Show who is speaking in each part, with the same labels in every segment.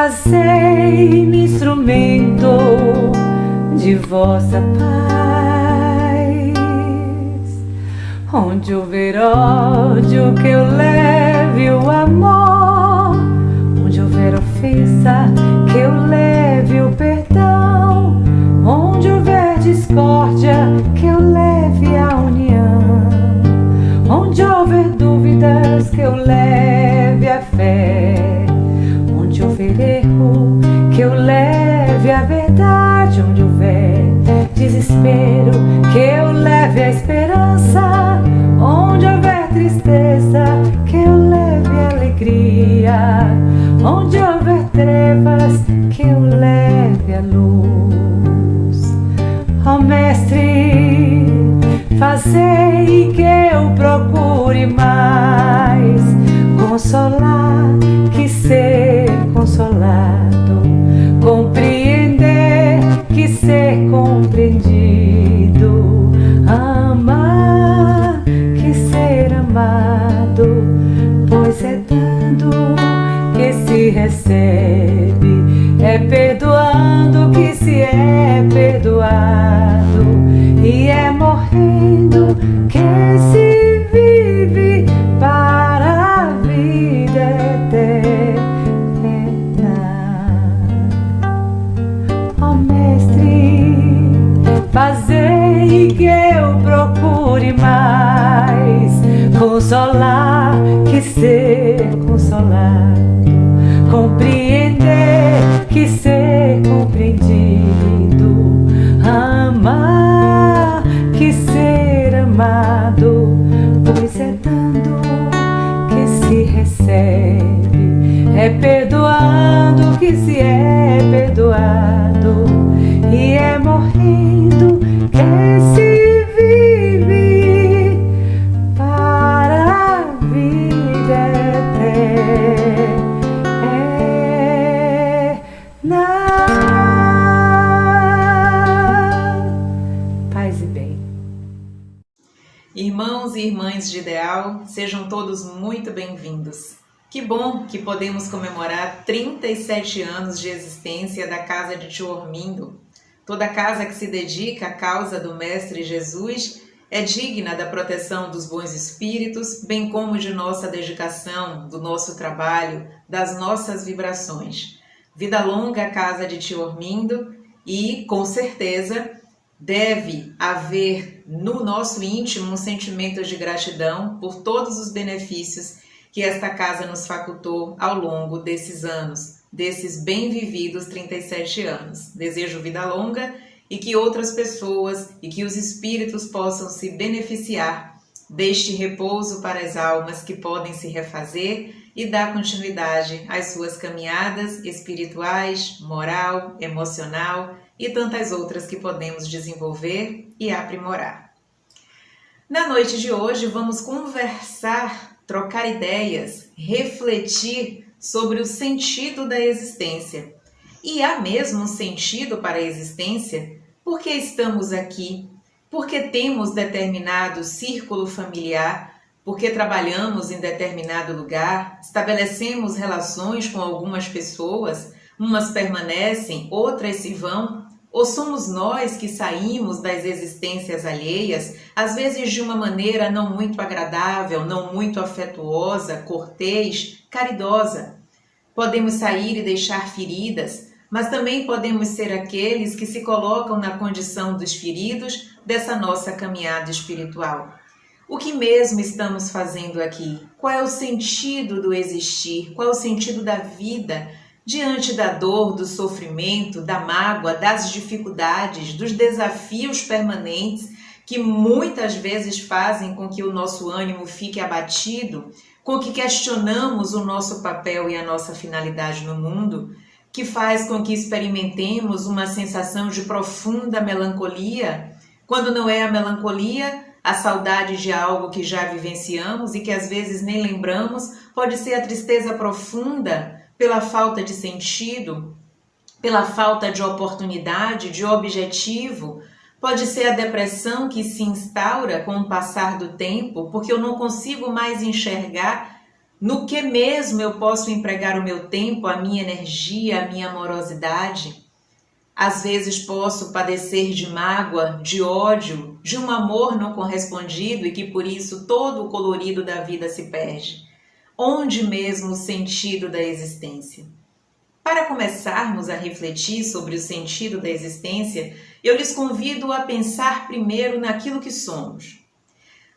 Speaker 1: Fazei-me instrumento de vossa paz. Onde houver ódio, que eu leve o amor. Onde houver ofensa, que eu leve o perdão. Onde houver discórdia, que eu leve a união. Onde houver dúvidas, que eu leve a fé. Onde houver erro, que eu leve a verdade. Onde houver desespero, que eu leve a esperança. Onde houver tristeza, que eu leve a alegria. Onde houver trevas, que eu leve a luz. Ó Mestre, fazei que eu procure mais consolar que ser consolado, compreender que ser compreendido, amar que ser amado, pois é dando que se recebe, é perdoando que se é perdoado, e é morrendo que se vive para a vida eterna. Ó Mestre, fazei que eu procure mais consolar que ser consolado, compreender que ser compreendido, amar que ser amado, pois é dando que se recebe, é perdoando que se é perdoado, e é morrendo que se vive para a vida eterna. Paz e bem.
Speaker 2: Irmãos e irmãs de Ideal, sejam todos muito bem-vindos. Que bom que podemos comemorar 37 anos de existência da Casa de Tio Ormindo. Toda casa que se dedica à causa do Mestre Jesus é digna da proteção dos bons espíritos, bem como de nossa dedicação, do nosso trabalho, das nossas vibrações. Vida longa à Casa de Tio Ormindo e, com certeza, deve haver no nosso íntimo um sentimento de gratidão por todos os benefícios que esta casa nos facultou ao longo desses anos, desses bem vividos 37 anos. Desejo vida longa e que outras pessoas e que os espíritos possam se beneficiar deste repouso para as almas que podem se refazer e dar continuidade às suas caminhadas espirituais, moral, emocional e tantas outras que podemos desenvolver e aprimorar. Na noite de hoje vamos conversar, trocar ideias, refletir sobre o sentido da existência. E há mesmo um sentido para a existência? Por que estamos aqui? Por que temos determinado círculo familiar? Por que trabalhamos em determinado lugar? Estabelecemos relações com algumas pessoas? Umas permanecem, outras se vão? Ou somos nós que saímos das existências alheias, às vezes de uma maneira não muito agradável, não muito afetuosa, cortês, caridosa? Podemos sair e deixar feridas, mas também podemos ser aqueles que se colocam na condição dos feridos dessa nossa caminhada espiritual. O que mesmo estamos fazendo aqui? Qual é o sentido do existir? Qual é o sentido da vida? Diante da dor, do sofrimento, da mágoa, das dificuldades, dos desafios permanentes que muitas vezes fazem com que o nosso ânimo fique abatido, com que questionamos o nosso papel e a nossa finalidade no mundo, que faz com que experimentemos uma sensação de profunda melancolia, quando não é a melancolia, a saudade de algo que já vivenciamos e que às vezes nem lembramos, pode ser a tristeza profunda, pela falta de sentido, pela falta de oportunidade, de objetivo. Pode ser a depressão que se instaura com o passar do tempo, porque eu não consigo mais enxergar No que mesmo eu posso empregar o meu tempo, a minha energia, a minha amorosidade? Às vezes posso padecer de mágoa, de ódio, de um amor não correspondido e que por isso todo o colorido da vida se perde. Onde mesmo o sentido da existência? Para começarmos a refletir sobre o sentido da existência, eu lhes convido a pensar primeiro naquilo que somos.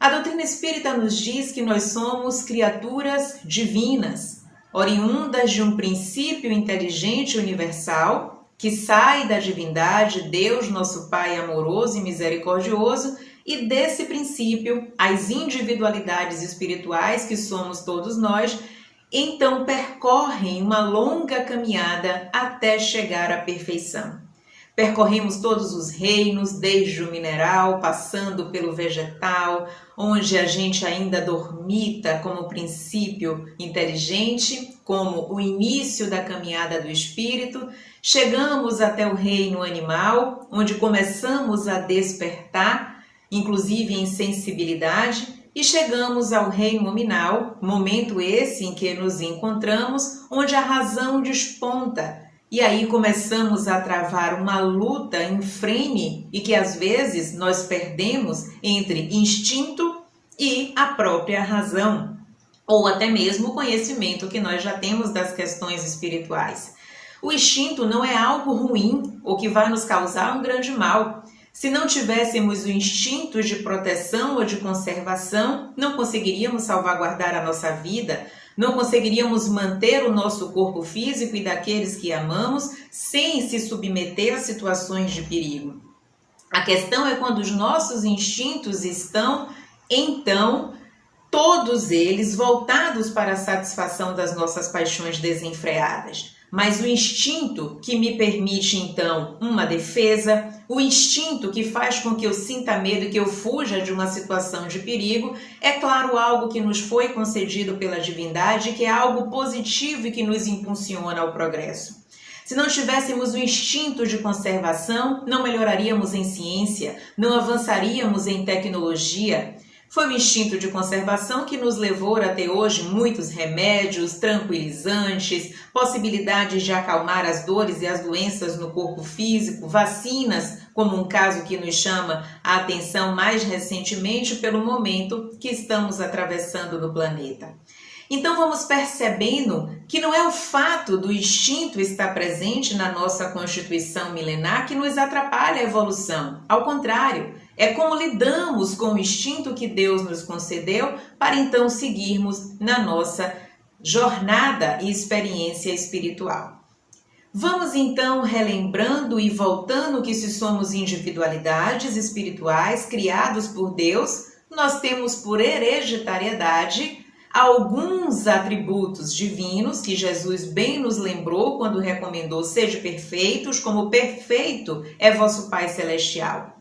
Speaker 2: A doutrina espírita nos diz que nós somos criaturas divinas, oriundas de um princípio inteligente universal, que sai da divindade, Deus, nosso Pai amoroso e misericordioso, e desse princípio, as individualidades espirituais, que somos todos nós, então percorrem uma longa caminhada até chegar à perfeição. Percorremos todos os reinos, desde o mineral, passando pelo vegetal, onde a gente ainda dormita como princípio inteligente, como o início da caminhada do espírito. Chegamos até o reino animal, onde começamos a despertar, inclusive em sensibilidade, e chegamos ao reino nominal, momento esse em que nos encontramos, onde a razão desponta. E aí começamos a travar uma luta infrene e que às vezes nós perdemos entre instinto e a própria razão, ou até mesmo o conhecimento que nós já temos das questões espirituais. O instinto não é algo ruim ou que vai nos causar um grande mal. Se não tivéssemos o instinto de proteção ou de conservação, não conseguiríamos salvaguardar a nossa vida, não conseguiríamos manter o nosso corpo físico e daqueles que amamos sem se submeter a situações de perigo. A questão é quando os nossos instintos estão, então, todos eles voltados para a satisfação das nossas paixões desenfreadas. Mas o instinto que me permite, então, uma defesa, o instinto que faz com que eu sinta medo e que eu fuja de uma situação de perigo, é claro, algo que nos foi concedido pela divindade, que é algo positivo e que nos impulsiona ao progresso. Se não tivéssemos o instinto de conservação, não melhoraríamos em ciência, não avançaríamos em tecnologia. Foi o instinto de conservação que nos levou até hoje muitos remédios, tranquilizantes, possibilidades de acalmar as dores e as doenças no corpo físico, vacinas, como um caso que nos chama a atenção mais recentemente pelo momento que estamos atravessando no planeta. Então vamos percebendo que não é o fato do instinto estar presente na nossa constituição milenar que nos atrapalha a evolução. Ao contrário, é como lidamos com o instinto que Deus nos concedeu para então seguirmos na nossa jornada e experiência espiritual. Vamos então relembrando e voltando que se somos individualidades espirituais criados por Deus, nós temos por hereditariedade alguns atributos divinos que Jesus bem nos lembrou quando recomendou: sede perfeitos, como perfeito é vosso Pai Celestial.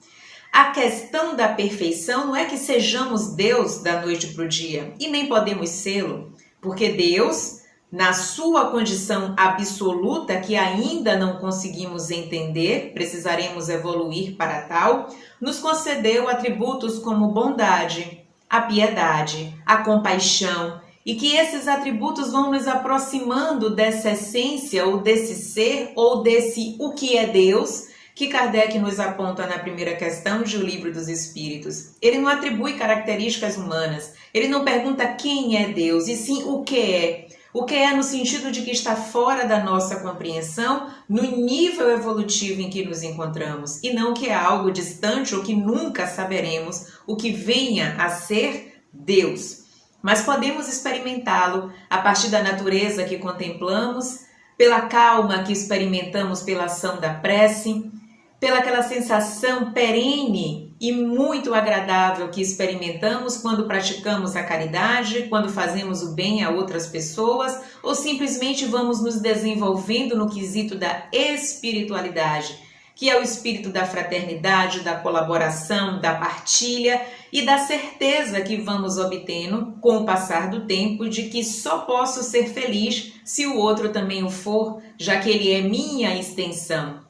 Speaker 2: A questão da perfeição não é que sejamos Deus da noite para o dia, e nem podemos sê-lo, porque Deus, na sua condição absoluta, que ainda não conseguimos entender, precisaremos evoluir para tal, nos concedeu atributos como bondade, a piedade, a compaixão, e que esses atributos vão nos aproximando dessa essência, ou desse ser, ou desse o que é Deus, que Kardec nos aponta na primeira questão de O Livro dos Espíritos. Ele não atribui características humanas, ele não pergunta quem é Deus, e sim o que é. O que é no sentido de que está fora da nossa compreensão, no nível evolutivo em que nos encontramos, e não que é algo distante ou que nunca saberemos o que venha a ser Deus. Mas podemos experimentá-lo a partir da natureza que contemplamos, pela calma que experimentamos pela ação da prece, pela aquela sensação perene e muito agradável que experimentamos quando praticamos a caridade, quando fazemos o bem a outras pessoas, ou simplesmente vamos nos desenvolvendo no quesito da espiritualidade, que é o espírito da fraternidade, da colaboração, da partilha e da certeza que vamos obtendo com o passar do tempo de que só posso ser feliz se o outro também o for, já que ele é minha extensão.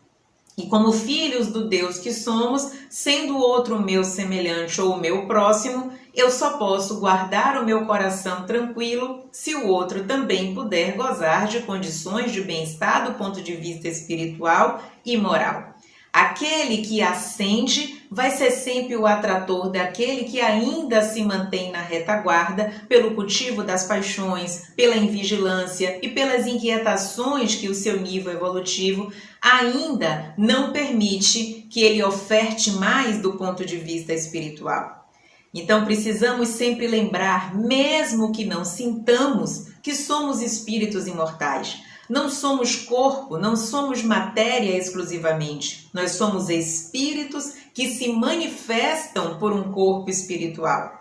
Speaker 2: E como filhos do Deus que somos, sendo o outro meu semelhante ou o meu próximo, eu só posso guardar o meu coração tranquilo se o outro também puder gozar de condições de bem-estar do ponto de vista espiritual e moral. Aquele que ascende vai ser sempre o atrator daquele que ainda se mantém na retaguarda pelo cultivo das paixões, pela invigilância e pelas inquietações que o seu nível evolutivo ainda não permite que ele oferte mais do ponto de vista espiritual. Então precisamos sempre lembrar, mesmo que não sintamos, que somos espíritos imortais. Não somos corpo, não somos matéria exclusivamente. Nós somos espíritos que se manifestam por um corpo espiritual.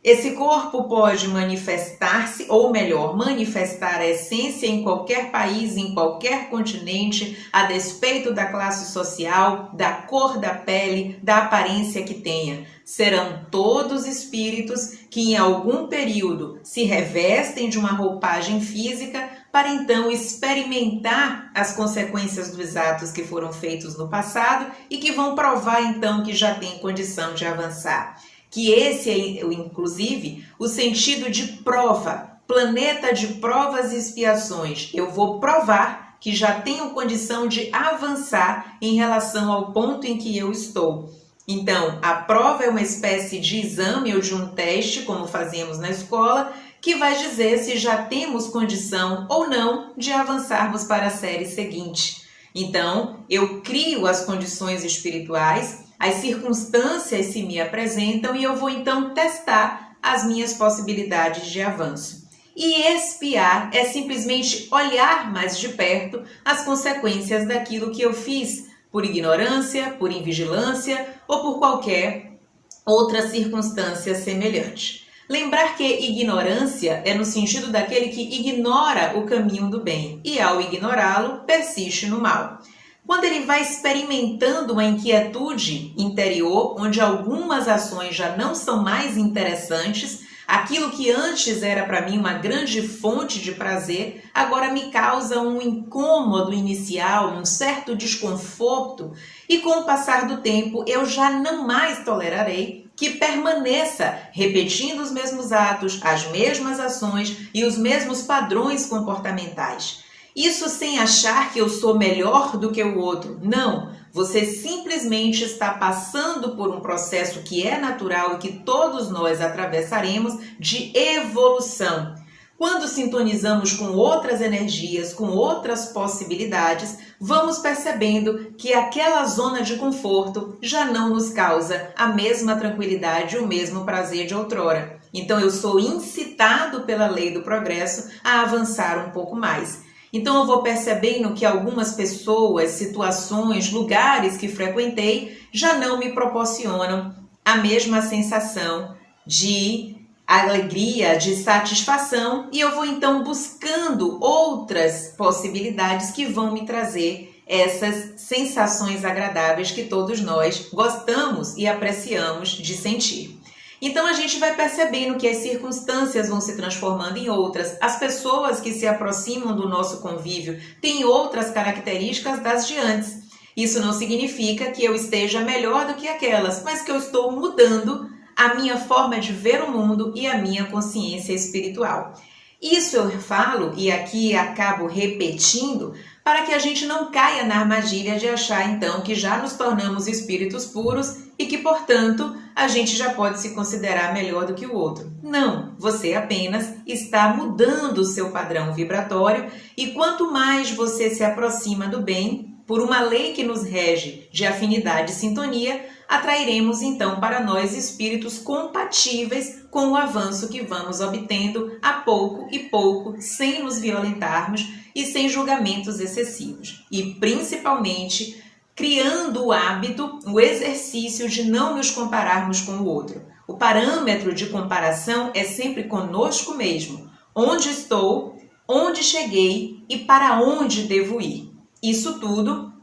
Speaker 2: Esse corpo pode manifestar-se, ou melhor, manifestar a essência em qualquer país, em qualquer continente, a despeito da classe social, da cor da pele, da aparência que tenha. Serão todos espíritos que em algum período se revestem de uma roupagem física para então experimentar as consequências dos atos que foram feitos no passado e que vão provar então que já tem condição de avançar. Que esse é, inclusive, o sentido de prova, planeta de provas e expiações. Eu vou provar que já tenho condição de avançar em relação ao ponto em que eu estou. Então, a prova é uma espécie de exame ou de um teste, como fazíamos na escola, que vai dizer se já temos condição ou não de avançarmos para a série seguinte. Então, eu crio as condições espirituais, as circunstâncias se me apresentam e eu vou então testar as minhas possibilidades de avanço. E espiar é simplesmente olhar mais de perto as consequências daquilo que eu fiz, por ignorância, por invigilância ou por qualquer outra circunstância semelhante. Lembrar que ignorância é no sentido daquele que ignora o caminho do bem e, ao ignorá-lo, persiste no mal. Quando ele vai experimentando uma inquietude interior, onde algumas ações já não são mais interessantes, aquilo que antes era para mim uma grande fonte de prazer, agora me causa um incômodo inicial, um certo desconforto, e com o passar do tempo eu já não mais tolerarei que permaneça repetindo os mesmos atos, as mesmas ações e os mesmos padrões comportamentais. Isso sem achar que eu sou melhor do que o outro. Não, você simplesmente está passando por um processo que é natural e que todos nós atravessaremos de evolução. Quando sintonizamos com outras energias, com outras possibilidades, vamos percebendo que aquela zona de conforto já não nos causa a mesma tranquilidade, o mesmo prazer de outrora. Então eu sou incitado pela lei do progresso a avançar um pouco mais. Então eu vou percebendo que algumas pessoas, situações, lugares que frequentei já não me proporcionam a mesma sensação de alegria, de satisfação, e eu vou então buscando outras possibilidades que vão me trazer essas sensações agradáveis que todos nós gostamos e apreciamos de sentir. Então a gente vai percebendo que as circunstâncias vão se transformando em outras, as pessoas que se aproximam do nosso convívio têm outras características das de antes. Isso não significa que eu esteja melhor do que aquelas, mas que eu estou mudando a minha forma de ver o mundo e a minha consciência espiritual. Isso eu falo e aqui acabo repetindo para que a gente não caia na armadilha de achar então que já nos tornamos espíritos puros e que, portanto, a gente já pode se considerar melhor do que o outro. Não, você apenas está mudando o seu padrão vibratório e quanto mais você se aproxima do bem, por uma lei que nos rege de afinidade e sintonia, atrairemos então para nós espíritos compatíveis com o avanço que vamos obtendo a pouco e pouco, sem nos violentarmos e sem julgamentos excessivos. E principalmente criando o hábito, o exercício de não nos compararmos com o outro. O parâmetro de comparação é sempre conosco mesmo. Onde estou, onde cheguei e para onde devo ir. Isso tudo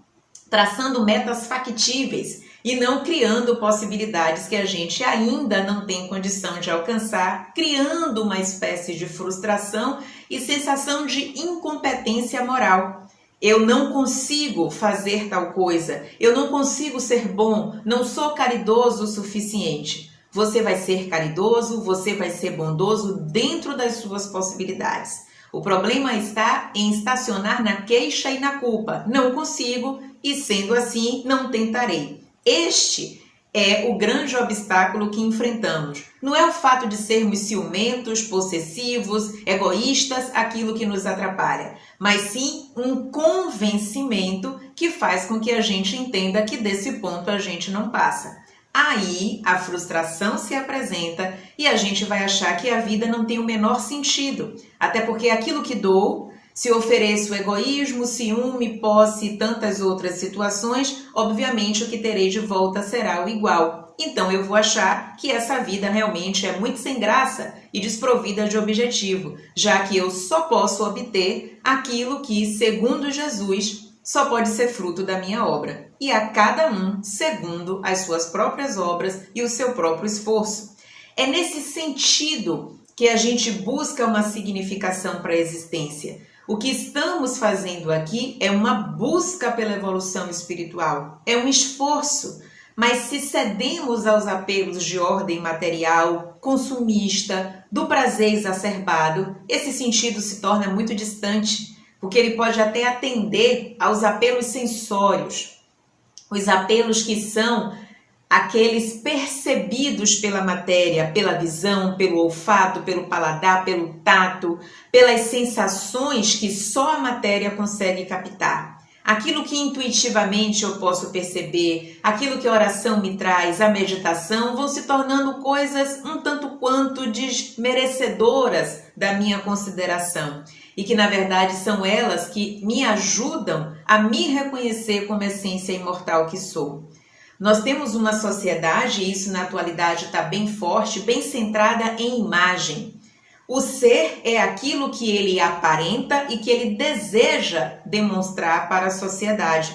Speaker 2: traçando metas factíveis e não criando possibilidades que a gente ainda não tem condição de alcançar, criando uma espécie de frustração e sensação de incompetência moral. Eu não consigo fazer tal coisa, eu não consigo ser bom, não sou caridoso o suficiente. Você vai ser caridoso, você vai ser bondoso dentro das suas possibilidades. O problema está em estacionar na queixa e na culpa. Não consigo e, sendo assim, não tentarei. Este é o grande obstáculo que enfrentamos. Não é o fato de sermos ciumentos, possessivos, egoístas, aquilo que nos atrapalha, mas sim um convencimento que faz com que a gente entenda que desse ponto a gente não passa. Aí a frustração se apresenta e a gente vai achar que a vida não tem o menor sentido, até porque aquilo que dou, se ofereço egoísmo, ciúme, posse e tantas outras situações, obviamente o que terei de volta será o igual. Então eu vou achar que essa vida realmente é muito sem graça e desprovida de objetivo, já que eu só posso obter aquilo que, segundo Jesus, só pode ser fruto da minha obra, e a cada um segundo as suas próprias obras e o seu próprio esforço. É nesse sentido que a gente busca uma significação para a existência. O que estamos fazendo aqui é uma busca pela evolução espiritual, é um esforço, mas se cedemos aos apelos de ordem material, consumista, do prazer exacerbado, esse sentido se torna muito distante, porque ele pode até atender aos apelos sensórios, os apelos que são aqueles percebidos pela matéria, pela visão, pelo olfato, pelo paladar, pelo tato, pelas sensações que só a matéria consegue captar. Aquilo que intuitivamente eu posso perceber, aquilo que a oração me traz, a meditação, vão se tornando coisas um tanto quanto desmerecedoras da minha consideração. E que, na verdade, são elas que me ajudam a me reconhecer como essência imortal que sou. Nós temos uma sociedade, e isso na atualidade está bem forte, bem centrada em imagem. O ser é aquilo que ele aparenta e que ele deseja demonstrar para a sociedade.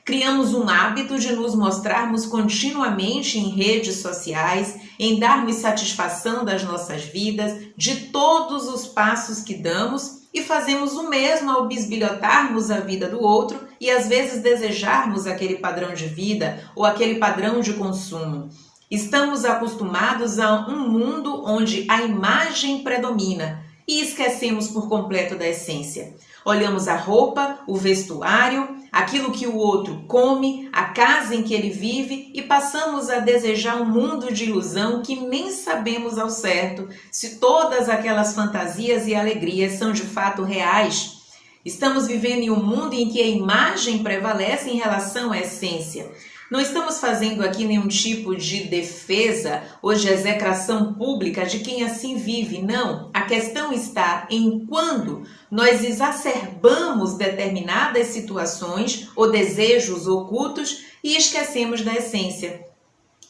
Speaker 2: Criamos um hábito de nos mostrarmos continuamente em redes sociais, em darmos satisfação das nossas vidas, de todos os passos que damos, e fazemos o mesmo ao bisbilhotarmos a vida do outro e às vezes desejarmos aquele padrão de vida ou aquele padrão de consumo. Estamos acostumados a um mundo onde a imagem predomina e esquecemos por completo da essência. Olhamos a roupa, o vestuário, aquilo que o outro come, a casa em que ele vive e passamos a desejar um mundo de ilusão que nem sabemos ao certo se todas aquelas fantasias e alegrias são de fato reais. Estamos vivendo em um mundo em que a imagem prevalece em relação à essência. Não estamos fazendo aqui nenhum tipo de defesa ou de execração pública de quem assim vive, não. A questão está em quando nós exacerbamos determinadas situações ou desejos ocultos e esquecemos da essência.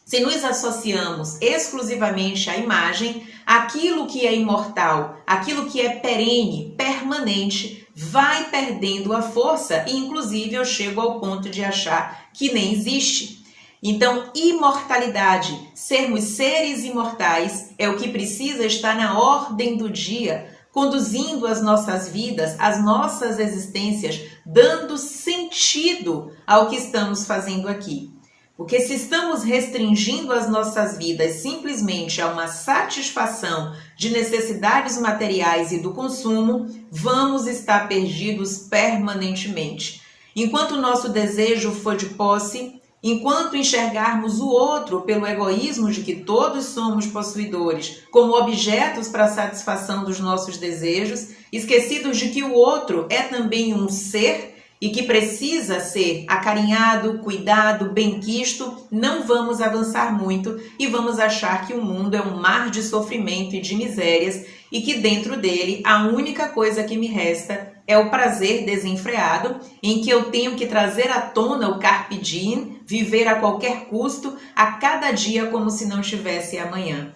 Speaker 2: Se nos associamos exclusivamente à imagem, aquilo que é imortal, aquilo que é perene, permanente, vai perdendo a força e inclusive eu chego ao ponto de achar que nem existe. Então, imortalidade, sermos seres imortais, é o que precisa estar na ordem do dia, conduzindo as nossas vidas, as nossas existências, dando sentido ao que estamos fazendo aqui. Porque se estamos restringindo as nossas vidas simplesmente a uma satisfação de necessidades materiais e do consumo, vamos estar perdidos permanentemente. Enquanto o nosso desejo for de posse, enquanto enxergarmos o outro pelo egoísmo de que todos somos possuidores, como objetos para a satisfação dos nossos desejos, esquecidos de que o outro é também um ser e que precisa ser acarinhado, cuidado, benquisto, não vamos avançar muito e vamos achar que o mundo é um mar de sofrimento e de misérias e que dentro dele a única coisa que me resta é o prazer desenfreado, em que eu tenho que trazer à tona o carpe diem, viver a qualquer custo, a cada dia como se não tivesse amanhã.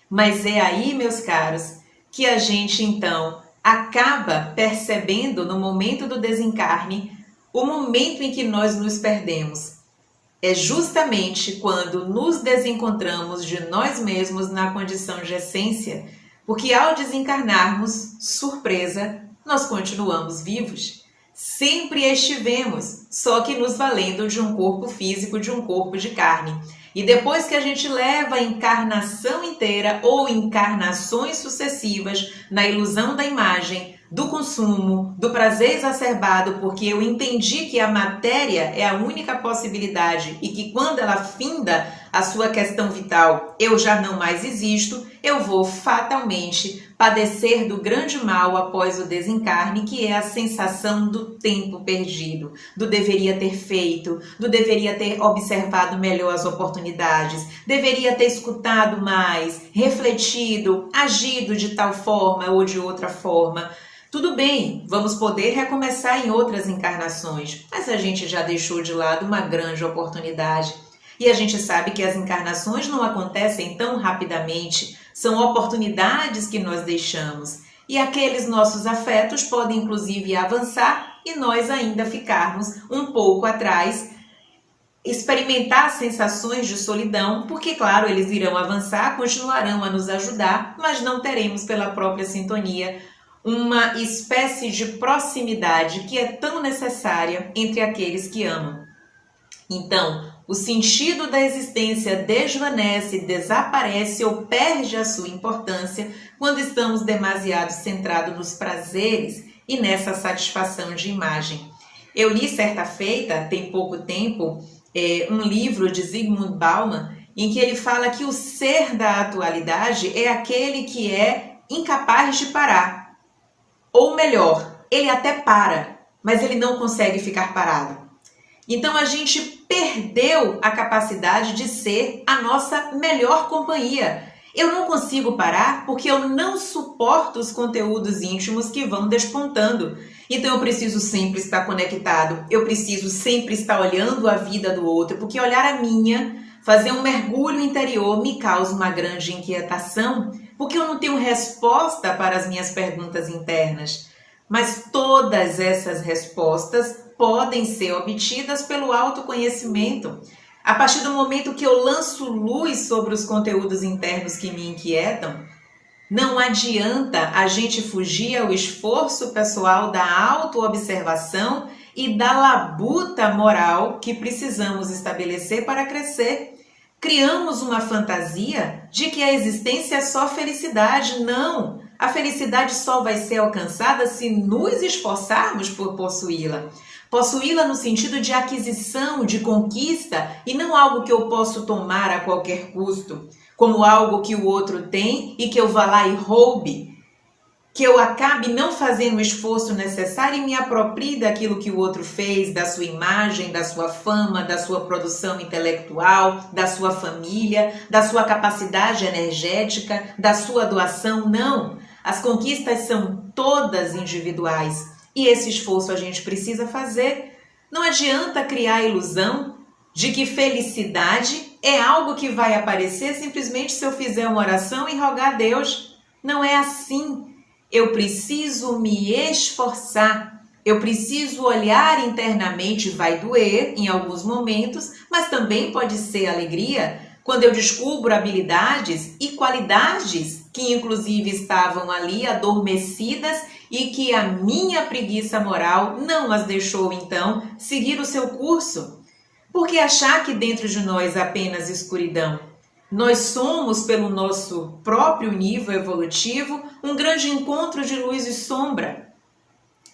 Speaker 2: Mas é aí, meus caros, que a gente então acaba percebendo no momento do desencarne o momento em que nós nos perdemos. É justamente quando nos desencontramos de nós mesmos na condição de essência, porque ao desencarnarmos, surpresa, nós continuamos vivos. Sempre estivemos, só que nos valendo de um corpo físico, de um corpo de carne. E depois que a gente leva a encarnação inteira ou encarnações sucessivas na ilusão da imagem, do consumo, do prazer exacerbado, porque eu entendi que a matéria é a única possibilidade e que quando ela finda a sua questão vital, eu já não mais existo, eu vou fatalmente padecer do grande mal após o desencarne, que é a sensação do tempo perdido, do deveria ter feito, do deveria ter observado melhor as oportunidades, deveria ter escutado mais, refletido, agido de tal forma ou de outra forma. Tudo bem, vamos poder recomeçar em outras encarnações, mas a gente já deixou de lado uma grande oportunidade. E a gente sabe que as encarnações não acontecem tão rapidamente, são oportunidades que nós deixamos. E aqueles nossos afetos podem inclusive avançar e nós ainda ficarmos um pouco atrás, experimentar sensações de solidão, porque claro, eles irão avançar, continuarão a nos ajudar, mas não teremos pela própria sintonia uma espécie de proximidade que é tão necessária entre aqueles que amam. Então, o sentido da existência desvanece, desaparece ou perde a sua importância quando estamos demasiado centrados nos prazeres e nessa satisfação de imagem. Eu li certa feita, tem pouco tempo, um livro de Zygmunt Bauman, em que ele fala que o ser da atualidade é aquele que é incapaz de parar. Ou melhor, ele até para, mas ele não consegue ficar parado. Então a gente perdeu a capacidade de ser a nossa melhor companhia. Eu não consigo parar porque eu não suporto os conteúdos íntimos que vão despontando. Então eu preciso sempre estar conectado, eu preciso sempre estar olhando a vida do outro, porque olhar a minha, fazer um mergulho interior me causa uma grande inquietação, porque eu não tenho resposta para as minhas perguntas internas. Mas todas essas respostas podem ser obtidas pelo autoconhecimento. A partir do momento que eu lanço luz sobre os conteúdos internos que me inquietam, não adianta a gente fugir ao esforço pessoal da autoobservação e da labuta moral que precisamos estabelecer para crescer. Criamos uma fantasia de que a existência é só felicidade. Não! A felicidade só vai ser alcançada se nos esforçarmos por possuí-la. Possuí-la no sentido de aquisição, de conquista, e não algo que eu posso tomar a qualquer custo, como algo que o outro tem e que eu vá lá e roube, que eu acabe não fazendo o esforço necessário e me aproprie daquilo que o outro fez, da sua imagem, da sua fama, da sua produção intelectual, da sua família, da sua capacidade energética, da sua doação. Não! As conquistas são todas individuais e esse esforço a gente precisa fazer. Não adianta criar a ilusão de que felicidade é algo que vai aparecer simplesmente se eu fizer uma oração e rogar a Deus. Não é assim. Eu preciso me esforçar, eu preciso olhar internamente, vai doer em alguns momentos, mas também pode ser alegria quando eu descubro habilidades e qualidades que inclusive estavam ali adormecidas e que a minha preguiça moral não as deixou então seguir o seu curso. Por que achar que dentro de nós apenas escuridão? Nós somos, pelo nosso próprio nível evolutivo, um grande encontro de luz e sombra.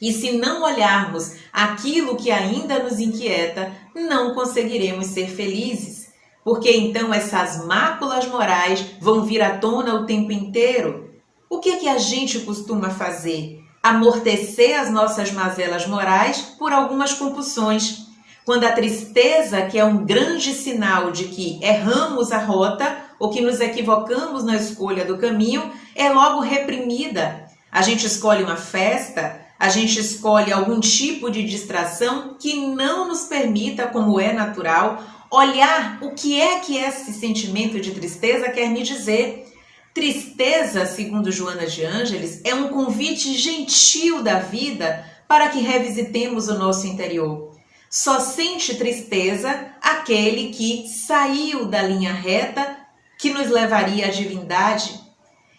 Speaker 2: E se não olharmos aquilo que ainda nos inquieta, não conseguiremos ser felizes. Porque então essas máculas morais vão vir à tona o tempo inteiro. O que a gente costuma fazer? Amortecer as nossas mazelas morais por algumas compulsões. Quando a tristeza, que é um grande sinal de que erramos a rota ou que nos equivocamos na escolha do caminho, é logo reprimida. A gente escolhe uma festa, a gente escolhe algum tipo de distração que não nos permita, como é natural, olhar o que esse sentimento de tristeza quer me dizer. Tristeza, segundo Joana de Ângeles, é um convite gentil da vida para que revisitemos o nosso interior. Só sente tristeza aquele que saiu da linha reta que nos levaria à divindade.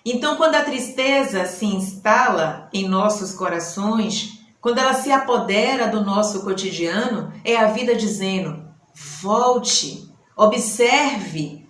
Speaker 2: Então, quando a tristeza se instala em nossos corações, quando ela se apodera do nosso cotidiano, é a vida dizendo: volte, observe,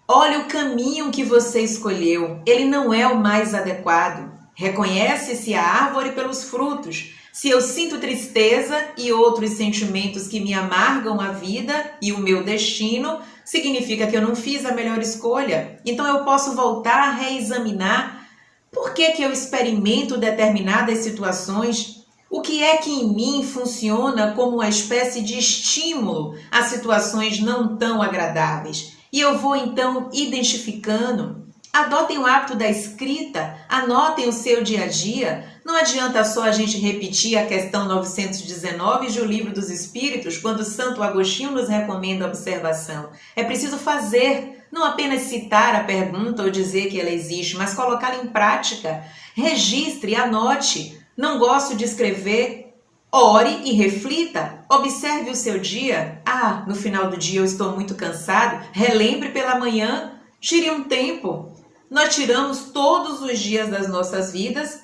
Speaker 2: olhe o caminho que você escolheu, ele não é o mais adequado. Reconhece-se a árvore pelos frutos. Se eu sinto tristeza e outros sentimentos que me amargam a vida e o meu destino, significa que eu não fiz a melhor escolha. Então eu posso voltar a reexaminar por que eu experimento determinadas situações. O que é que em mim funciona como uma espécie de estímulo a situações não tão agradáveis? E eu vou então identificando. Adotem o hábito da escrita, anotem o seu dia a dia. Não adianta só a gente repetir a questão 919 de O Livro dos Espíritos, quando Santo Agostinho nos recomenda a observação. É preciso fazer, não apenas citar a pergunta ou dizer que ela existe, mas colocá-la em prática. Registre, anote. Não gosto de escrever? Ore e reflita. Observe o seu dia. No final do dia eu estou muito cansado. Relembre pela manhã. Tire um tempo. Nós tiramos todos os dias das nossas vidas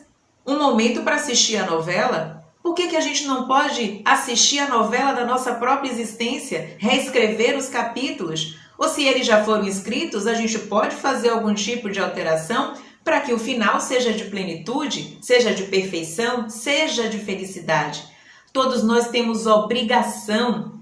Speaker 2: um momento para assistir a novela. Por que a gente não pode assistir a novela da nossa própria existência, reescrever os capítulos? Ou se eles já foram escritos, a gente pode fazer algum tipo de alteração para que o final seja de plenitude, seja de perfeição, seja de felicidade. Todos nós temos obrigação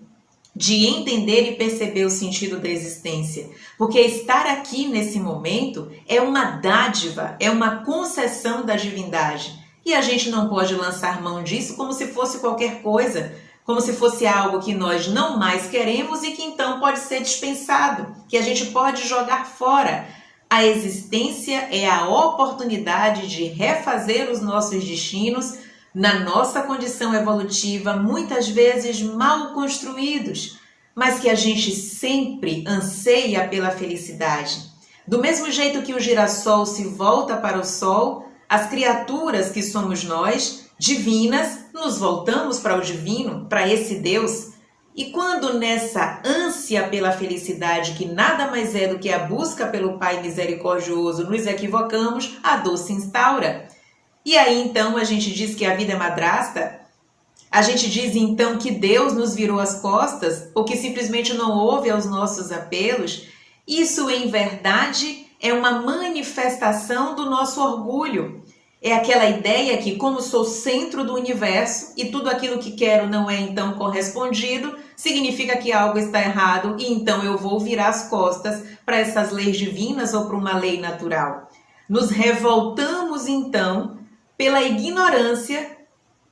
Speaker 2: de entender e perceber o sentido da existência. Porque estar aqui nesse momento é uma dádiva, é uma concessão da divindade. E a gente não pode lançar mão disso como se fosse qualquer coisa, como se fosse algo que nós não mais queremos e que então pode ser dispensado, que a gente pode jogar fora. A existência é a oportunidade de refazer os nossos destinos na nossa condição evolutiva, muitas vezes mal construídos, mas que a gente sempre anseia pela felicidade. Do mesmo jeito que o girassol se volta para o sol, as criaturas que somos nós, divinas, nos voltamos para o divino, para esse Deus. E quando nessa ânsia pela felicidade, que nada mais é do que a busca pelo Pai misericordioso, nos equivocamos, a dor se instaura. E aí então a gente diz que a vida é madrasta? A gente diz então que Deus nos virou as costas ou que simplesmente não ouve aos nossos apelos? Isso em verdade é uma manifestação do nosso orgulho. É aquela ideia que, como sou centro do universo e tudo aquilo que quero não é então correspondido, significa que algo está errado e então eu vou virar as costas para essas leis divinas ou para uma lei natural. Nos revoltamos então pela ignorância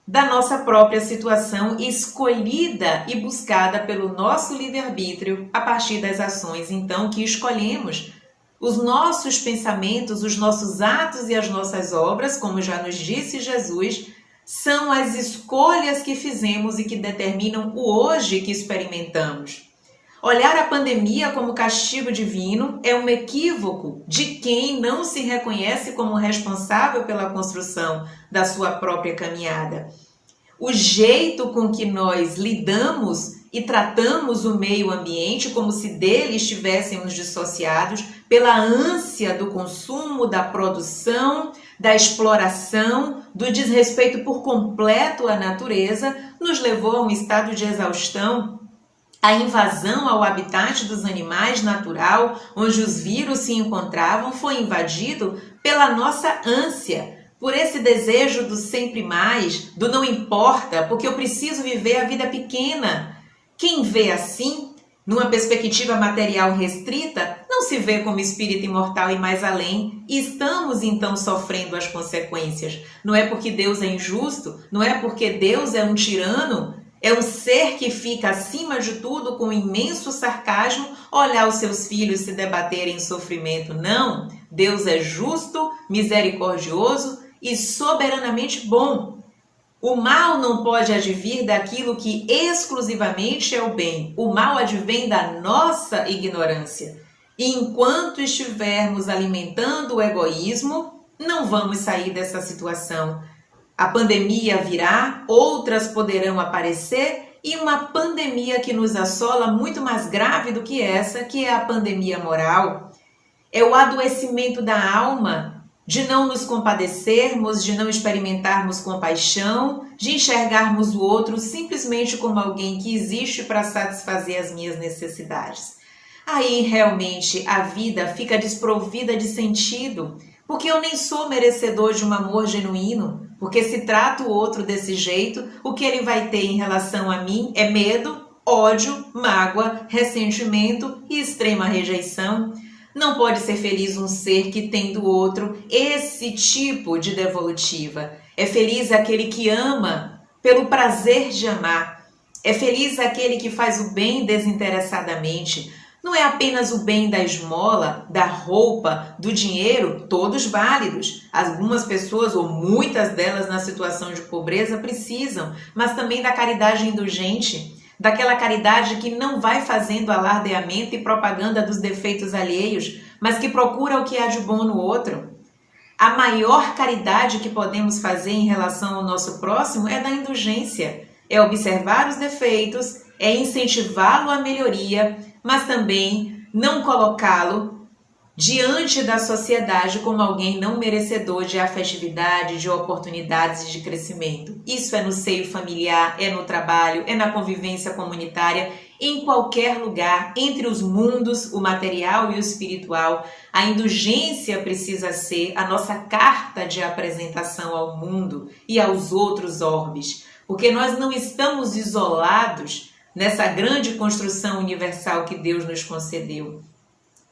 Speaker 2: da nossa própria situação escolhida e buscada pelo nosso livre-arbítrio a partir das ações, então, que escolhemos. Os nossos pensamentos, os nossos atos e as nossas obras, como já nos disse Jesus, são as escolhas que fizemos e que determinam o hoje que experimentamos. Olhar a pandemia como castigo divino é um equívoco de quem não se reconhece como responsável pela construção da sua própria caminhada. O jeito com que nós lidamos e tratamos o meio ambiente como se dele estivéssemos dissociados pela ânsia do consumo, da produção, da exploração, do desrespeito por completo à natureza, nos levou a um estado de exaustão. A invasão ao habitat dos animais natural, onde os vírus se encontravam, foi invadido pela nossa ânsia, por esse desejo do sempre mais, do não importa, porque eu preciso viver a vida pequena. Quem vê assim, numa perspectiva material restrita, não se vê como espírito imortal e mais além, e estamos então sofrendo as consequências. Não é porque Deus é injusto, não é porque Deus é um tirano, é um ser que fica acima de tudo com imenso sarcasmo olhar os seus filhos se debaterem em sofrimento. Não, Deus é justo, misericordioso e soberanamente bom. O mal não pode advir daquilo que exclusivamente é o bem. O mal advém da nossa ignorância. E enquanto estivermos alimentando o egoísmo, não vamos sair dessa situação. A pandemia virá, outras poderão aparecer e uma pandemia que nos assola muito mais grave do que essa, que é a pandemia moral. É o adoecimento da alma de não nos compadecermos, de não experimentarmos compaixão, de enxergarmos o outro simplesmente como alguém que existe para satisfazer as minhas necessidades. Aí realmente a vida fica desprovida de sentido, porque eu nem sou merecedor de um amor genuíno, porque se trato o outro desse jeito, o que ele vai ter em relação a mim é medo, ódio, mágoa, ressentimento e extrema rejeição. Não pode ser feliz um ser que tem do outro esse tipo de devolutiva. É feliz aquele que ama pelo prazer de amar. É feliz aquele que faz o bem desinteressadamente. Não é apenas o bem da esmola, da roupa, do dinheiro, todos válidos. Algumas pessoas, ou muitas delas na situação de pobreza, precisam, mas também da caridade indulgente, daquela caridade que não vai fazendo alardeamento e propaganda dos defeitos alheios, mas que procura o que há de bom no outro. A maior caridade que podemos fazer em relação ao nosso próximo é da indulgência, é observar os defeitos, é incentivá-lo à melhoria, mas também não colocá-lo diante da sociedade como alguém não merecedor de afetividade, de oportunidades e de crescimento. Isso é no seio familiar, é no trabalho, é na convivência comunitária, em qualquer lugar, entre os mundos, o material e o espiritual. A indulgência precisa ser a nossa carta de apresentação ao mundo e aos outros orbes, porque nós não estamos isolados nessa grande construção universal que Deus nos concedeu.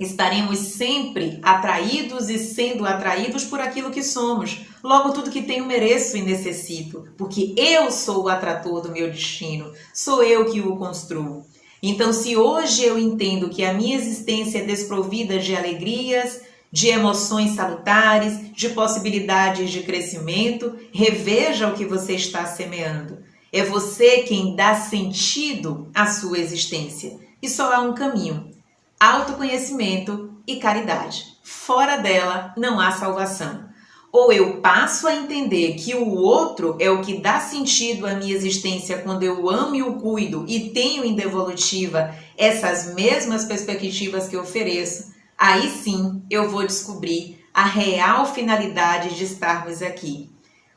Speaker 2: Estaremos sempre atraídos e sendo atraídos por aquilo que somos. Logo, tudo que tenho mereço e necessito, porque eu sou o atrator do meu destino, sou eu que o construo. Então, se hoje eu entendo que a minha existência é desprovida de alegrias, de emoções salutares, de possibilidades de crescimento, reveja o que você está semeando. É você quem dá sentido à sua existência. E só há um caminho: autoconhecimento e caridade. Fora dela não há salvação. Ou eu passo a entender que o outro é o que dá sentido à minha existência quando eu amo e o cuido e tenho em devolutiva essas mesmas perspectivas que eu ofereço, aí sim eu vou descobrir a real finalidade de estarmos aqui.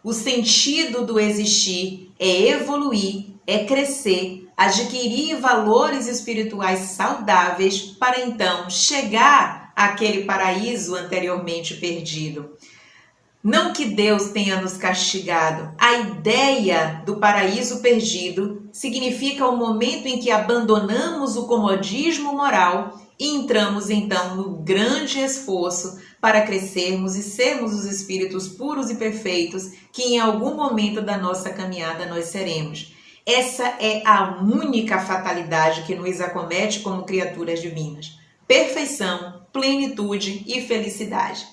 Speaker 2: O sentido do existir é evoluir, é crescer, adquirir valores espirituais saudáveis para então chegar àquele paraíso anteriormente perdido. Não que Deus tenha nos castigado. A ideia do paraíso perdido significa o momento em que abandonamos o comodismo moral e entramos então no grande esforço para crescermos e sermos os espíritos puros e perfeitos que em algum momento da nossa caminhada nós seremos. Essa é a única fatalidade que nos acomete como criaturas divinas: perfeição, plenitude e felicidade.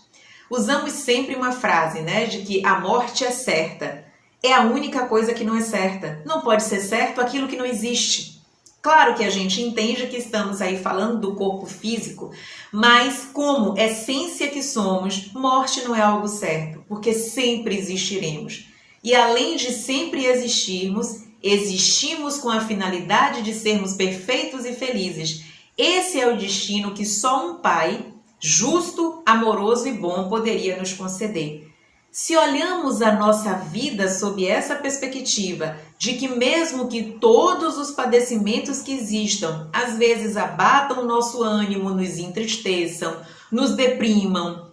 Speaker 2: Usamos sempre uma frase, de que a morte é certa. É a única coisa que não é certa. Não pode ser certo aquilo que não existe. Claro que a gente entende que estamos aí falando do corpo físico, mas como essência que somos, morte não é algo certo, porque sempre existiremos. E além de sempre existirmos, existimos com a finalidade de sermos perfeitos e felizes. Esse é o destino que só um pai justo, amoroso e bom poderia nos conceder. Se olhamos a nossa vida sob essa perspectiva de que mesmo que todos os padecimentos que existam às vezes abatam o nosso ânimo, nos entristeçam, nos deprimam,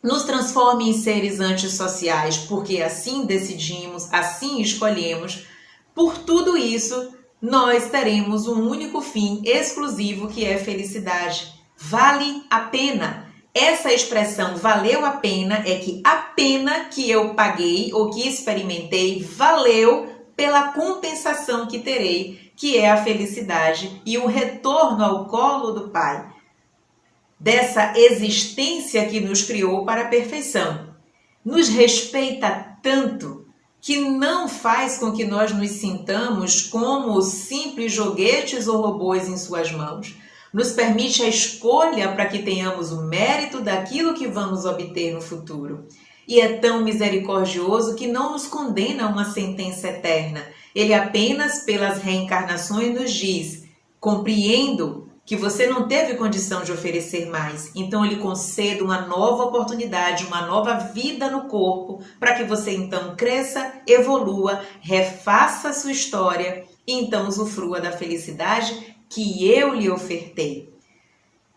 Speaker 2: nos transformem em seres antissociais, porque assim decidimos, assim escolhemos, por tudo isso nós teremos um único fim exclusivo, que é felicidade. Vale a pena. Essa expressão valeu a pena é que a pena que eu paguei ou que experimentei valeu pela compensação que terei, que é a felicidade e o retorno ao colo do Pai, dessa existência que nos criou para a perfeição. Nos respeita tanto que não faz com que nós nos sintamos como simples joguetes ou robôs em suas mãos. Nos permite a escolha para que tenhamos o mérito daquilo que vamos obter no futuro. E é tão misericordioso que não nos condena a uma sentença eterna. Ele apenas pelas reencarnações nos diz: compreendo que você não teve condição de oferecer mais. Então ele concede uma nova oportunidade, uma nova vida no corpo, para que você então cresça, evolua, refaça a sua história e então usufrua da felicidade que eu lhe ofertei.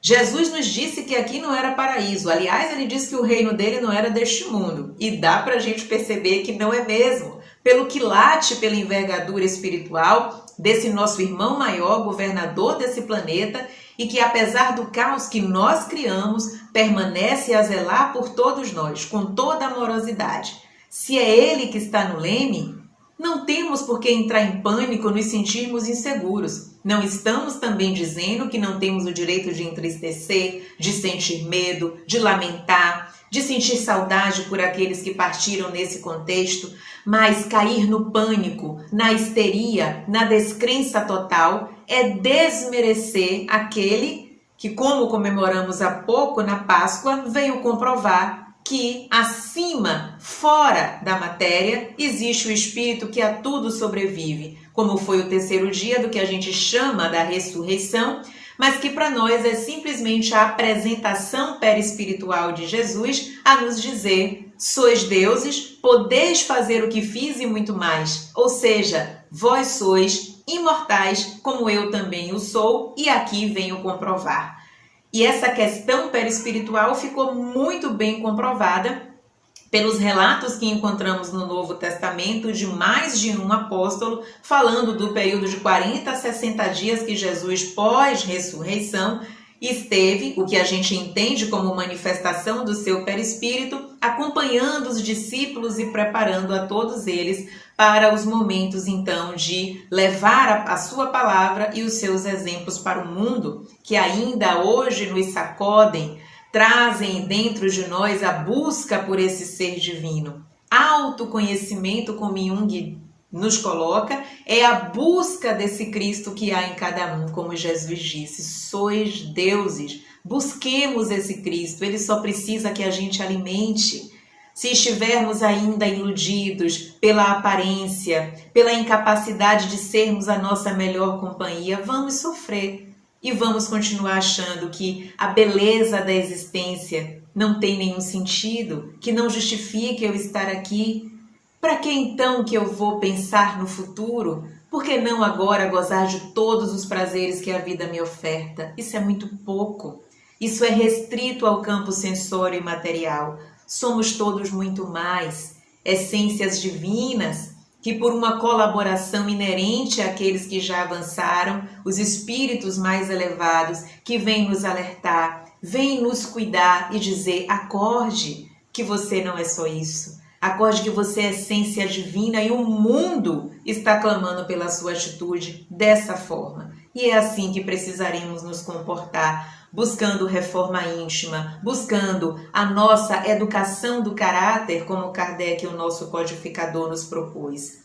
Speaker 2: Jesus nos disse que aqui não era paraíso. Aliás, ele disse que o reino dele não era deste mundo. E dá para a gente perceber que não é mesmo. Pelo que late pela envergadura espiritual desse nosso irmão maior, governador desse planeta, e que apesar do caos que nós criamos, permanece a zelar por todos nós, com toda amorosidade. Se é ele que está no leme, não temos por que entrar em pânico, nos sentirmos inseguros. Não estamos também dizendo que não temos o direito de entristecer, de sentir medo, de lamentar, de sentir saudade por aqueles que partiram nesse contexto, mas cair no pânico, na histeria, na descrença total é desmerecer aquele que, como comemoramos há pouco na Páscoa, veio comprovar que acima, fora da matéria, existe o Espírito que a tudo sobrevive, como foi o terceiro dia do que a gente chama da ressurreição, mas que para nós é simplesmente a apresentação perispiritual de Jesus a nos dizer: sois deuses, podeis fazer o que fiz e muito mais, ou seja, vós sois imortais, como eu também o sou, e aqui venho comprovar. E essa questão perispiritual ficou muito bem comprovada pelos relatos que encontramos no Novo Testamento de mais de um apóstolo, falando do período de 40 a 60 dias que Jesus, pós-ressurreição, esteve, o que a gente entende como manifestação do seu perispírito, acompanhando os discípulos e preparando a todos eles para os momentos, então, de levar a sua palavra e os seus exemplos para o mundo, que ainda hoje nos sacodem, trazem dentro de nós a busca por esse ser divino. Autoconhecimento, como Jung nos coloca, é a busca desse Cristo que há em cada um, como Jesus disse: sois deuses, busquemos esse Cristo, ele só precisa que a gente alimente. Se estivermos ainda iludidos pela aparência, pela incapacidade de sermos a nossa melhor companhia, vamos sofrer e vamos continuar achando que a beleza da existência não tem nenhum sentido, que não justifica eu estar aqui. Para que então que eu vou pensar no futuro? Por que não agora gozar de todos os prazeres que a vida me oferta? Isso é muito pouco. Isso é restrito ao campo sensório e material. Somos todos muito mais, essências divinas, que por uma colaboração inerente àqueles que já avançaram, os espíritos mais elevados, que vêm nos alertar, vêm nos cuidar e dizer: acorde que você não é só isso. Acorde que você é essência divina e o mundo está clamando pela sua atitude dessa forma. E é assim que precisaremos nos comportar, buscando reforma íntima, buscando a nossa educação do caráter, como Kardec, o nosso codificador, nos propôs.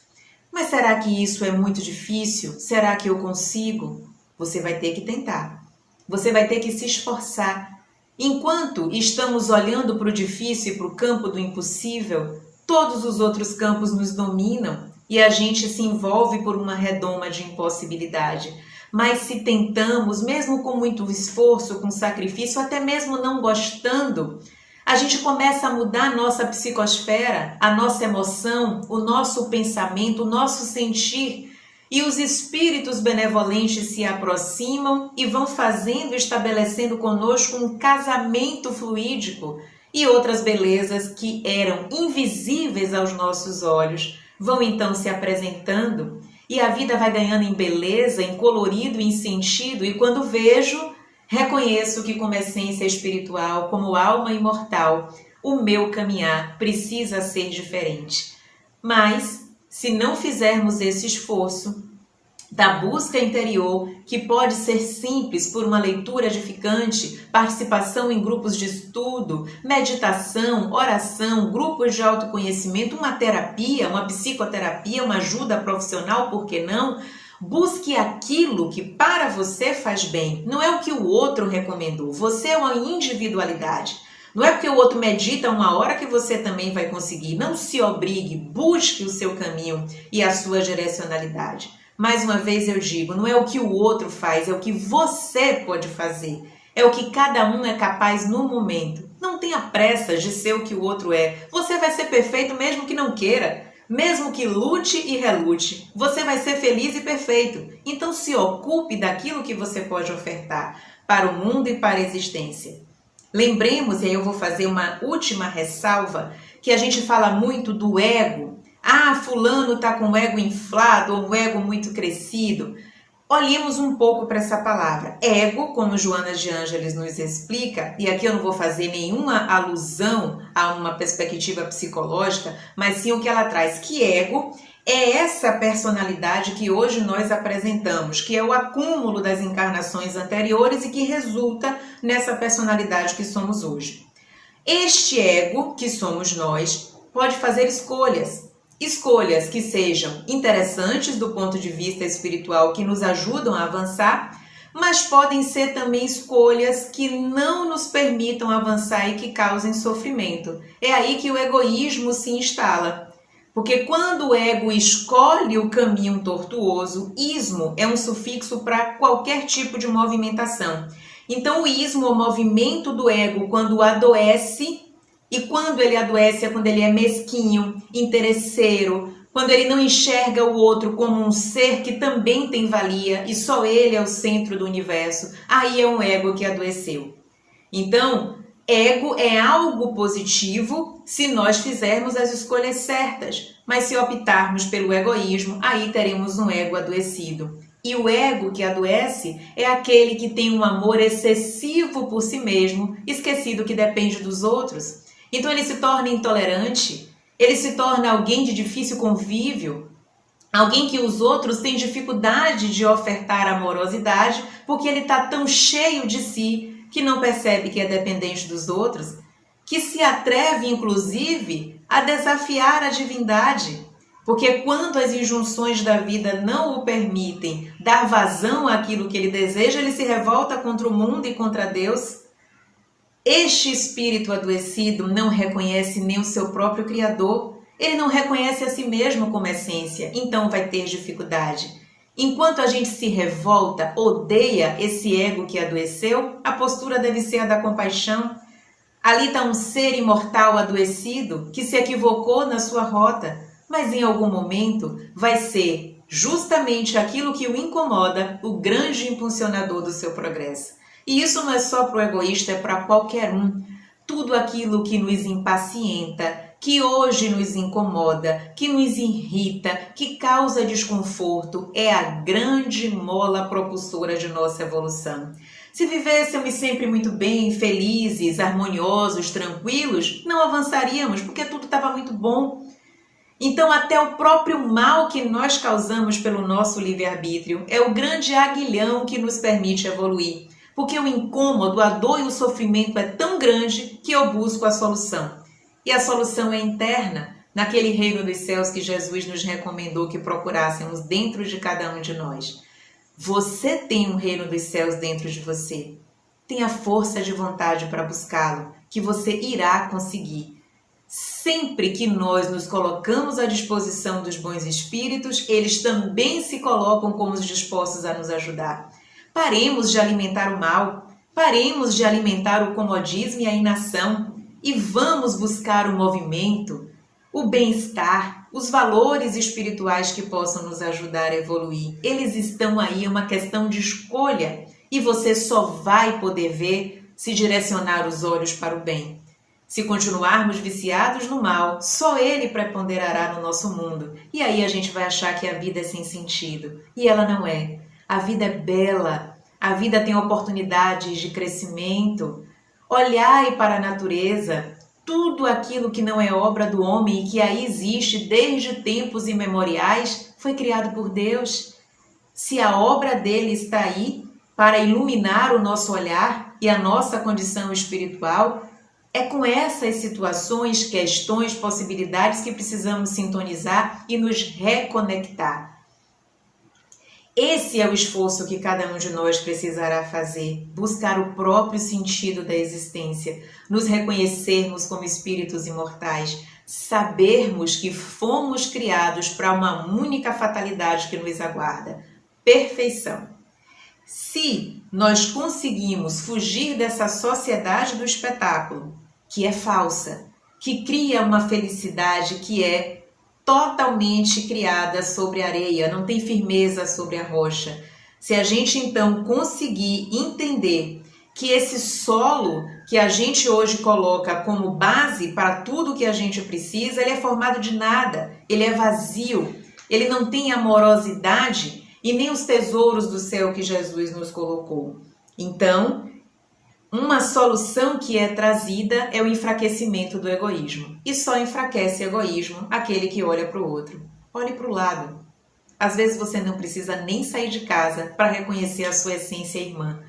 Speaker 2: Mas será que isso é muito difícil? Será que eu consigo? Você vai ter que tentar. Você vai ter que se esforçar. Enquanto estamos olhando para o difícil e para o campo do impossível, todos os outros campos nos dominam e a gente se envolve por uma redoma de impossibilidade. Mas se tentamos, mesmo com muito esforço, com sacrifício, até mesmo não gostando, a gente começa a mudar a nossa psicosfera, a nossa emoção, o nosso pensamento, o nosso sentir. E os espíritos benevolentes se aproximam e vão estabelecendo conosco um casamento fluídico. E outras belezas que eram invisíveis aos nossos olhos vão então se apresentando. E a vida vai ganhando em beleza, em colorido, em sentido. E quando vejo, reconheço que como essência espiritual, como alma imortal, o meu caminhar precisa ser diferente. Mas, se não fizermos esse esforço da busca interior, que pode ser simples por uma leitura edificante, participação em grupos de estudo, meditação, oração, grupos de autoconhecimento, uma terapia, uma psicoterapia, uma ajuda profissional, por que não? Busque aquilo que para você faz bem, não é o que o outro recomendou. Você é uma individualidade. Não é porque o outro medita uma hora que você também vai conseguir. Não se obrigue, busque o seu caminho e a sua direcionalidade. Mais uma vez eu digo, não é o que o outro faz, é o que você pode fazer. É o que cada um é capaz no momento. Não tenha pressa de ser o que o outro é. Você vai ser perfeito mesmo que não queira. Mesmo que lute e relute, você vai ser feliz e perfeito. Então se ocupe daquilo que você pode ofertar para o mundo e para a existência. Lembremos, e aí eu vou fazer uma última ressalva, que a gente fala muito do ego. Ah, fulano está com o ego inflado ou o ego muito crescido. Olhemos um pouco para essa palavra. Ego, como Joana de Ângeles nos explica, e aqui eu não vou fazer nenhuma alusão a uma perspectiva psicológica, mas sim o que ela traz, que ego é essa personalidade que hoje nós apresentamos, que é o acúmulo das encarnações anteriores e que resulta nessa personalidade que somos hoje. Este ego, que somos nós, pode fazer escolhas. Escolhas que sejam interessantes do ponto de vista espiritual, que nos ajudam a avançar, mas podem ser também escolhas que não nos permitam avançar e que causem sofrimento. É aí que o egoísmo se instala. Porque quando o ego escolhe o caminho tortuoso, ismo é um sufixo para qualquer tipo de movimentação. Então o ismo, o movimento do ego, quando adoece, e quando ele adoece é quando ele é mesquinho, interesseiro, quando ele não enxerga o outro como um ser que também tem valia e só ele é o centro do universo, aí é um ego que adoeceu. Então, ego é algo positivo se nós fizermos as escolhas certas, mas se optarmos pelo egoísmo, aí teremos um ego adoecido. E o ego que adoece é aquele que tem um amor excessivo por si mesmo, esquecido que depende dos outros. Então ele se torna intolerante, ele se torna alguém de difícil convívio, alguém que os outros têm dificuldade de ofertar amorosidade porque ele está tão cheio de si que não percebe que é dependente dos outros, que se atreve inclusive a desafiar a divindade, porque quando as injunções da vida não o permitem dar vazão àquilo que ele deseja, ele se revolta contra o mundo e contra Deus. Este espírito adoecido não reconhece nem o seu próprio Criador, ele não reconhece a si mesmo como essência, então vai ter dificuldade. Enquanto a gente se revolta, odeia esse ego que adoeceu, a postura deve ser a da compaixão. Ali está um ser imortal adoecido que se equivocou na sua rota, mas em algum momento vai ser justamente aquilo que o incomoda o grande impulsionador do seu progresso. E isso não é só para o egoísta, é para qualquer um. Tudo aquilo que nos impacienta, que hoje nos incomoda, que nos irrita, que causa desconforto, é a grande mola propulsora de nossa evolução. Se vivêssemos sempre muito bem, felizes, harmoniosos, tranquilos, não avançaríamos, porque tudo estava muito bom. Então até o próprio mal que nós causamos pelo nosso livre-arbítrio é o grande aguilhão que nos permite evoluir. Porque o incômodo, a dor e o sofrimento é tão grande que eu busco a solução. E a solução é interna, naquele reino dos céus que Jesus nos recomendou que procurássemos dentro de cada um de nós. Você tem um reino dos céus dentro de você. Tenha força de vontade para buscá-lo, que você irá conseguir. Sempre que nós nos colocamos à disposição dos bons espíritos, eles também se colocam como os dispostos a nos ajudar. Paremos de alimentar o mal, paremos de alimentar o comodismo e a inação e vamos buscar o movimento, o bem-estar, os valores espirituais que possam nos ajudar a evoluir. Eles estão aí, é uma questão de escolha e você só vai poder ver se direcionar os olhos para o bem. Se continuarmos viciados no mal, só ele preponderará no nosso mundo e aí a gente vai achar que a vida é sem sentido e ela não é. A vida é bela, a vida tem oportunidades de crescimento. Olhai para a natureza, tudo aquilo que não é obra do homem e que aí existe desde tempos imemoriais, foi criado por Deus. Se a obra dele está aí para iluminar o nosso olhar e a nossa condição espiritual, é com essas situações, questões, possibilidades que precisamos sintonizar e nos reconectar. Esse é o esforço que cada um de nós precisará fazer, buscar o próprio sentido da existência, nos reconhecermos como espíritos imortais, sabermos que fomos criados para uma única fatalidade que nos aguarda: perfeição. Se nós conseguimos fugir dessa sociedade do espetáculo, que é falsa, que cria uma felicidade que é totalmente criada sobre a areia, não tem firmeza sobre a rocha. Se a gente então conseguir entender que esse solo que a gente hoje coloca como base para tudo que a gente precisa, ele é formado de nada, ele é vazio, ele não tem amorosidade e nem os tesouros do céu que Jesus nos colocou. Então, uma solução que é trazida é o enfraquecimento do egoísmo. E só enfraquece o egoísmo aquele que olha para o outro. Olhe para o lado. Às vezes você não precisa nem sair de casa para reconhecer a sua essência irmã.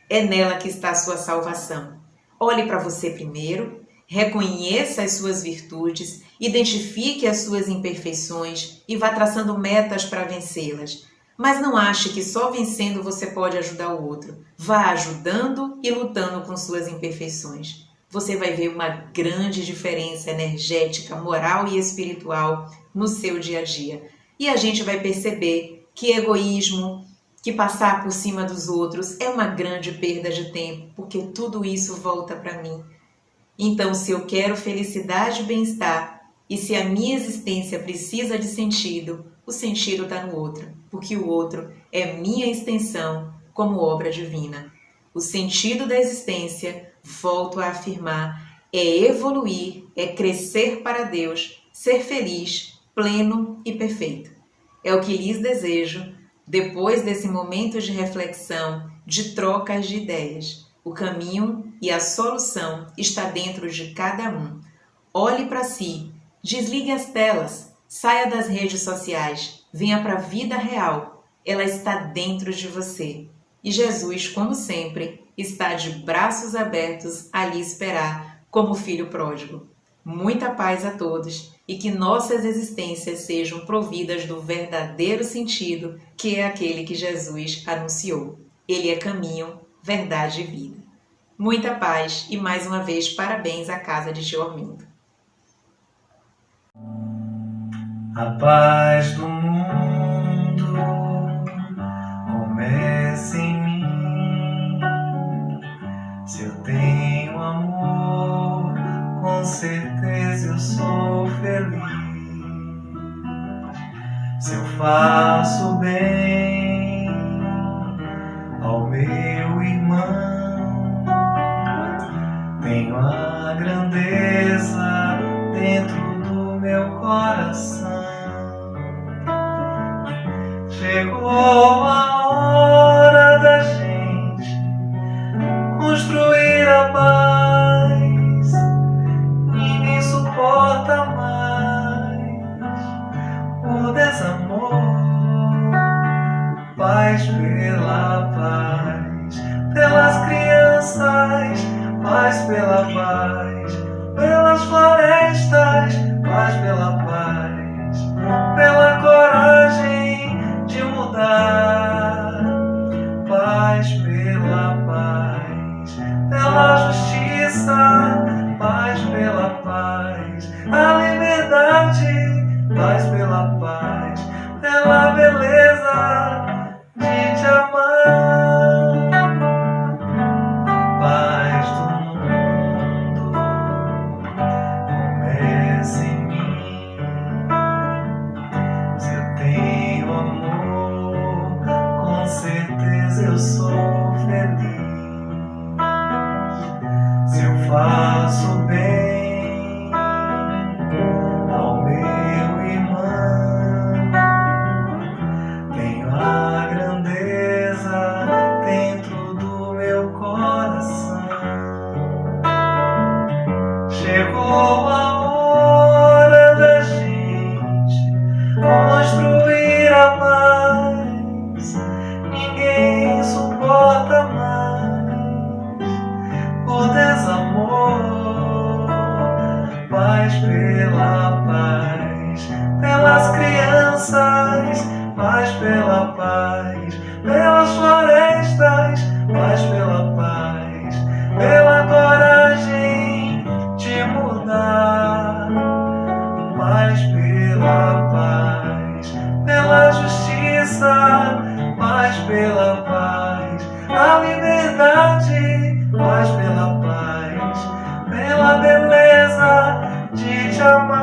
Speaker 2: É nela que está a sua salvação. Olhe para você primeiro, reconheça as suas virtudes, identifique as suas imperfeições e vá traçando metas para vencê-las. Mas não ache que só vencendo você pode ajudar o outro. Vá ajudando e lutando com suas imperfeições. Você vai ver uma grande diferença energética, moral e espiritual no seu dia a dia. E a gente vai perceber que egoísmo, que passar por cima dos outros é uma grande perda de tempo, porque tudo isso volta para mim. Então, se eu quero felicidade e bem-estar, e se a minha existência precisa de sentido, o sentido está no outro, porque o outro é minha extensão como obra divina. O sentido da existência, volto a afirmar, é evoluir, é crescer para Deus, ser feliz, pleno e perfeito. É o que lhes desejo, depois desse momento de reflexão, de trocas de ideias. O caminho e a solução está dentro de cada um. Olhe para si, desligue as telas, saia das redes sociais, venha para a vida real. Ela está dentro de você. E Jesus, como sempre, está de braços abertos a lhe esperar como filho pródigo. Muita paz a todos e que nossas existências sejam providas do verdadeiro sentido que é aquele que Jesus anunciou. Ele é caminho, verdade e vida. Muita paz e mais uma vez parabéns à Casa de Tio Armindo.
Speaker 3: A paz do mundo começa em mim. Se eu tenho amor, com certeza eu sou feliz. Se eu faço bem ao meu irmão, tenho a grandeza dentro do meu coração. Chegou a hora da gente construir a paz. Ninguém suporta mais o desamor. Paz pela paz, pelas crianças, paz pela paz, pelas florestas, paz pela paz, pela coragem de mudar, paz pela paz, pela justiça, paz pela paz, a liberdade, paz pela paz, pela beleza de te amar. Paz do mundo começa em mim. Se eu tenho amor, com certeza eu sou feliz. Se eu faço bem ao meu irmão, tenho a grandeza dentro do meu coração. Chegou a hora da gente construir a paz. Ninguém suporta mais o desamor. Paz pela paz, pelas crianças, paz pela paz, certeza de te amar.